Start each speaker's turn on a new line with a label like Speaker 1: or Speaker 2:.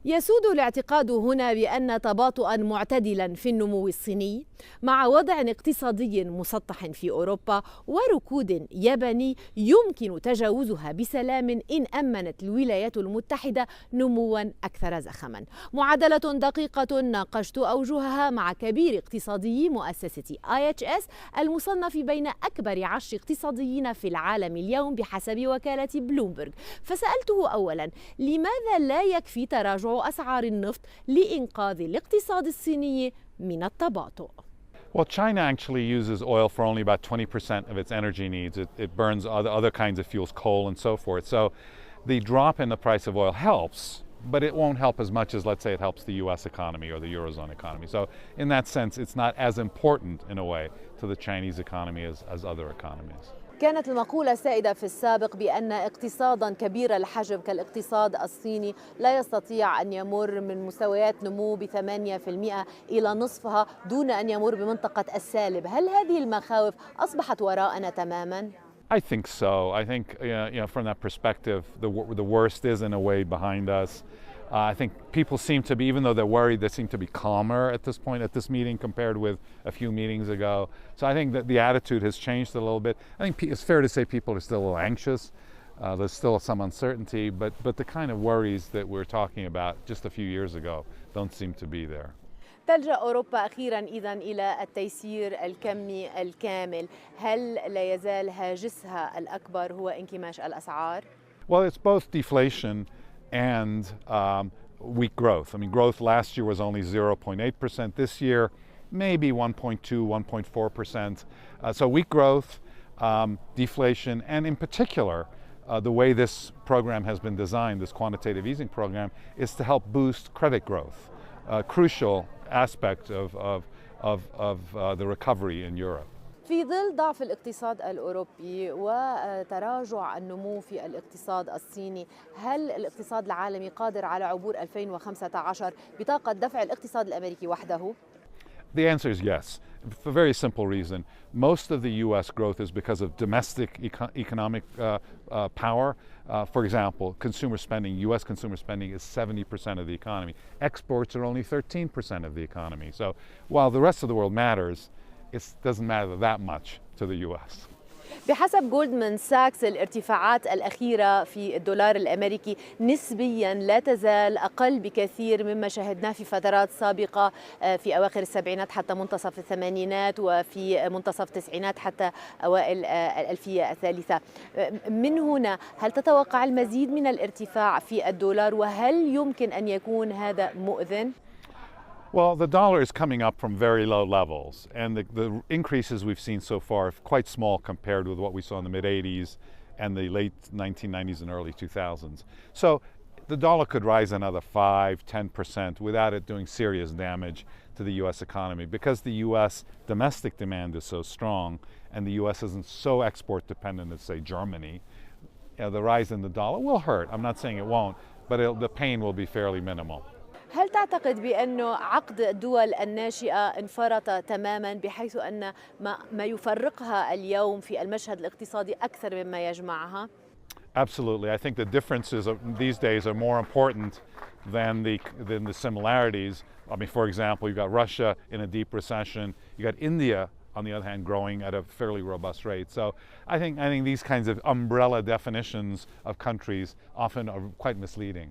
Speaker 1: يسود الاعتقاد هنا بأن تباطؤا معتدلا في النمو الصيني مع وضع اقتصادي مسطح في أوروبا وركود ياباني يمكن تجاوزها بسلام إن أمنت الولايات المتحدة نموا أكثر زخما. معادلة دقيقة ناقشت أوجهها مع كبير اقتصادي مؤسسة IHS المصنف بين أكبر 10 اقتصاديين في العالم اليوم بحسب وكالة بلومبرغ، فسألته أولا لماذا لا يكفي تراجع أسعار النفط لإنقاذ الاقتصاد الصيني من التباطؤ؟
Speaker 2: Well, China actually uses oil for only about 20% of its energy needs. It burns other kinds of fuels, coal and so forth. So the drop in the price of oil helps, but it won't help as much as, let's say, it helps the US economy or the Eurozone economy. So in that sense, it's not as important in a way to the Chinese economy as other economies.
Speaker 1: كانت المقولة السائدة في السابق بأن اقتصادا كبير الحجم كالاقتصاد الصيني لا يستطيع أن يمر من مستويات نمو ب8% إلى نصفها دون أن يمر بمنطقة السالب. هل هذه المخاوف أصبحت وراءنا تماما؟
Speaker 2: I think so. I think from that perspective, the worst is in a way behind us. I think people seem to be, even though they're worried, they seem to be calmer at this point, at this meeting, compared with a few meetings ago. So I think that the attitude has changed a little bit. I think it's fair to say people are still a little anxious. There's still some uncertainty, but the kind of worries that we're talking about just a few years ago don't seem to be there.
Speaker 1: تلجأ أوروبا أخيرا إذن إلى التيسير الكمي الكامل. هل لا يزال هاجسها الأكبر هو انكماش الأسعار؟
Speaker 2: Well, it's both deflation and weak growth. I mean, growth last year was only 0.8%. This year, maybe 1.2, 1.4%. So weak growth, deflation, and in particular, the way this program has been designed, this quantitative easing program, is to help boost credit growth, a crucial aspect of the recovery in Europe.
Speaker 1: في ظل ضعف الاقتصاد الأوروبي وتراجع النمو في الاقتصاد الصيني، هل الاقتصاد العالمي قادر على عبور 2015 بطاقة دفع الاقتصاد الأمريكي وحده؟
Speaker 2: The answer is yes, for a very simple reason. Most of the US growth is because of domestic economic power. For example, consumer spending, US consumer spending is 70% of the economy. Exports are only 13% of the economy. So while the rest of the world matters, it doesn't matter that much to the US.
Speaker 1: بحسب جولدمان ساكس الارتفاعات الأخيرة في الدولار الأمريكي نسبيا لا تزال أقل بكثير مما شاهدناه في فترات سابقة في أواخر السبعينات حتى منتصف الثمانينات وفي منتصف التسعينات حتى أوائل الألفية الثالثة. من هنا هل تتوقع المزيد من الارتفاع في الدولار وهل يمكن أن يكون هذا مؤذن؟
Speaker 2: Well, the dollar is coming up from very low levels, and the increases we've seen so far are quite small compared with what we saw in the mid-80s and the late 1990s and early 2000s. So the dollar could rise another 5, 10% without it doing serious damage to the US economy because the US domestic demand is so strong and the US isn't so export dependent as, say, Germany. The rise in the dollar will hurt. I'm not saying it won't, but the pain will be fairly minimal.
Speaker 1: هل تعتقد بأنه عقد الدول الناشئة انفرط تماما بحيث أن ما يفرقها اليوم في المشهد الاقتصادي أكثر مما يجمعها؟
Speaker 2: Absolutely. I think the differences these days are more important than the similarities. I mean, for example, you've got Russia in a deep recession. You got India, on the other hand, growing at a fairly robust rate. So I think these kinds of umbrella definitions of countries often are quite misleading.